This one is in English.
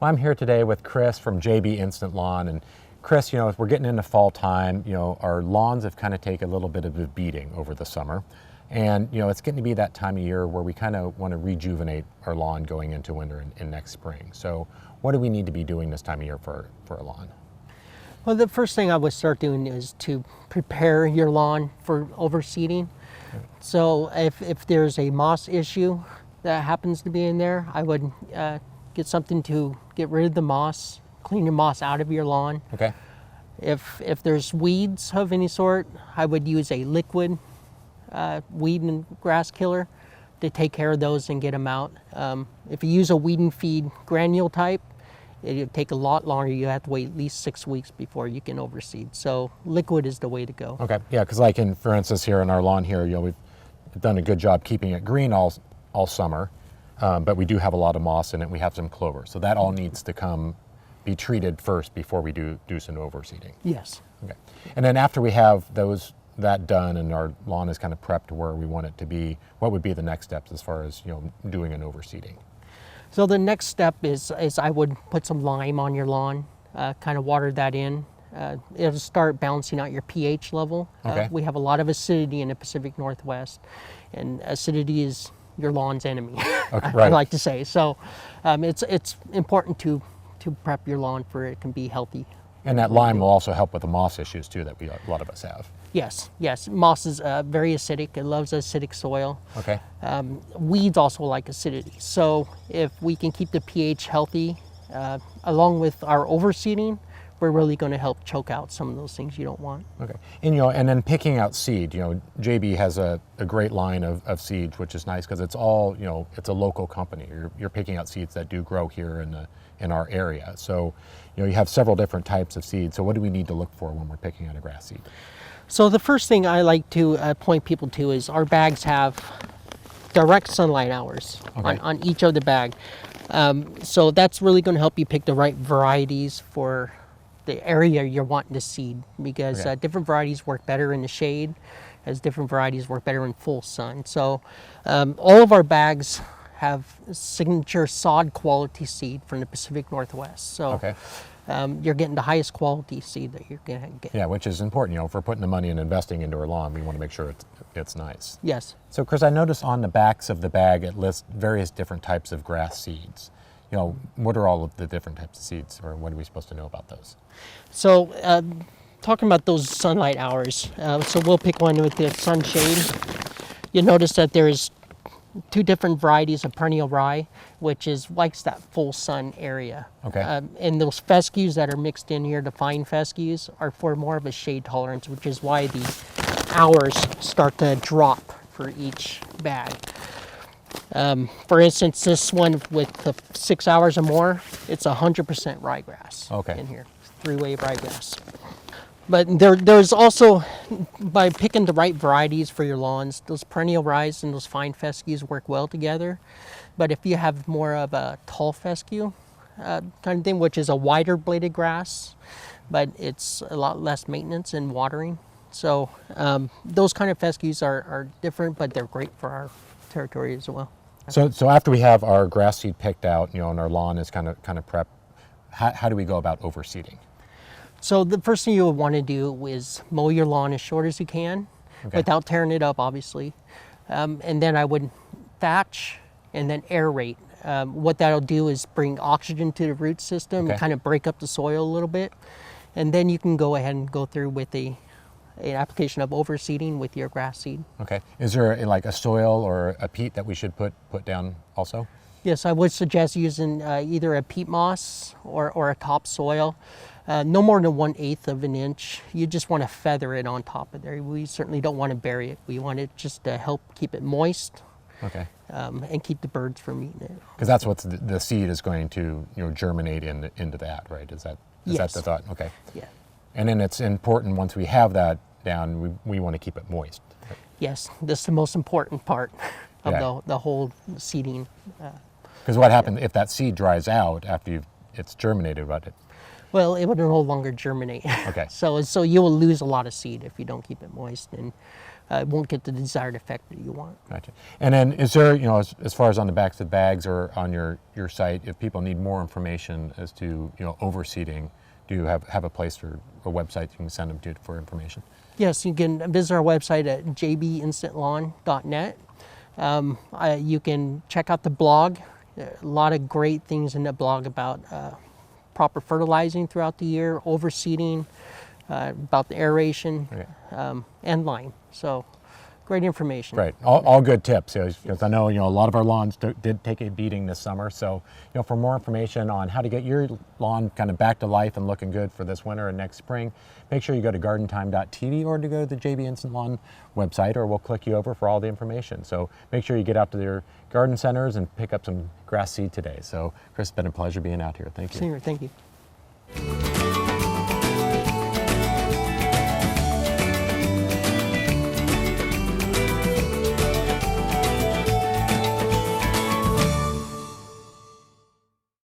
Well, I'm here today with Chris from JB Instant Lawn. And Chris, as we're getting into fall time, our lawns have kind of taken a little bit of a beating over the summer. And, it's getting to be that time of year where we kind of want to rejuvenate our lawn going into winter and next spring. So what do we need to be doing this time of year for a lawn? Well, the first thing I would start doing is to prepare your lawn for overseeding. So if there's a moss issue that happens to be in there, I would get something to get rid of the moss, clean your moss out of your lawn. Okay. If there's weeds of any sort, I would use a liquid weed and grass killer to take care of those and get them out. If you use a weed and feed granule type, it'll take a lot longer. You have to wait at least 6 weeks before you can overseed. So liquid is the way to go. Okay, yeah, because for instance, here in our lawn here, we've done a good job keeping it green all summer, but we do have a lot of moss in it. We have some clover, so that all needs to be treated first before we do some overseeding. Yes. Okay, and then after we have that done and our lawn is kind of prepped to where we want it to be, what would be the next steps as far as doing an overseeding? So the next step is I would put some lime on your lawn, kind of water that in. It'll start balancing out your pH level. Okay. We have a lot of acidity in the Pacific Northwest, and acidity is your lawn's enemy, Okay, right. I like to say. So it's important to prep your lawn for it can be healthy. And that lime will also help with the moss issues too that a lot of us have. Yes. Moss is very acidic. It loves acidic soil. Okay. Weeds also like acidity. So if we can keep the pH healthy, along with our overseeding, we're really going to help choke out some of those things you don't want. Okay. And then picking out seed, JB has a great line of seeds, which is nice because it's all, it's a local company. You're picking out seeds that do grow here in our area. So, you have several different types of seeds. So what do we need to look for when we're picking out a grass seed? So the first thing I like to point people to is our bags have direct sunlight hours on each of the bag. So that's really going to help you pick the right varieties for the area you're wanting to seed, because different varieties work better in the shade, as different varieties work better in full sun. So all of our bags have signature sod quality seed from the Pacific Northwest. So you're getting the highest quality seed that you're going to get. Yeah, which is important. If we're putting the money and investing into our lawn, we want to make sure it's nice. Yes. So Chris, I noticed on the backs of the bag it lists various different types of grass seeds. What are all of the different types of seeds, or what are we supposed to know about those? So talking about those sunlight hours, so we'll pick one with the sunshade. You'll notice that there's 2 different varieties of perennial rye, which likes that full sun area. Okay. And those fescues that are mixed in here, the fine fescues, are for more of a shade tolerance, which is why the hours start to drop for each bag. For instance, this one with the 6 hours or more, it's 100% ryegrass in here, 3-way ryegrass. But there's also, by picking the right varieties for your lawns, those perennial ryes and those fine fescues work well together. But if you have more of a tall fescue kind of thing, which is a wider bladed grass, but it's a lot less maintenance and watering. So those kind of fescues are different, but they're great for our territory as well. So after we have our grass seed picked out, and our lawn is kind of prepped, how do we go about overseeding? So the first thing you would want to do is mow your lawn as short as you can, without tearing it up, obviously. And then I would thatch and then aerate. What that'll do is bring oxygen to the root system, kind of break up the soil a little bit. And then you can go ahead and go through with an application of overseeding with your grass seed. Okay. Is there a soil or a peat that we should put down also? Yes, I would suggest using either a peat moss or a topsoil. No more than 1/8 of an inch. You just want to feather it on top of there. We certainly don't want to bury it. We want it just to help keep it moist. And keep the birds from eating it. Because that's what the seed is going to germinate into that, right? Is that the thought? Okay. Yeah. And then it's important once we have that down, we want to keep it moist. Right? Yes, that's the most important part of the whole seeding. Because what happens if that seed dries out after it's germinated? Well, it would no longer germinate. Okay. So you will lose a lot of seed if you don't keep it moist. And it won't get the desired effect that you want. Gotcha. And then is there, you know, as far as on the backs of bags or on your site, if people need more information as to, you know, overseeding, do you have a place or a website you can send them to for information? Yes, you can visit our website at jbinstantlawn.net. You can check out the blog. A lot of great things in the blog about proper fertilizing throughout the year, overseeding, about the aeration, and lime. So great information. Right, all good tips, because I know, you know, a lot of our lawns did take a beating this summer. So, you know, for more information on how to get your lawn kind of back to life and looking good for this winter and next spring, make sure you go to gardentime.tv or to go to the JB Instant Lawn website, or we'll click you over for all the information. So make sure you get out to your garden centers and pick up some grass seed today. So Chris, it's been a pleasure being out here. Thank you. Senior, thank you.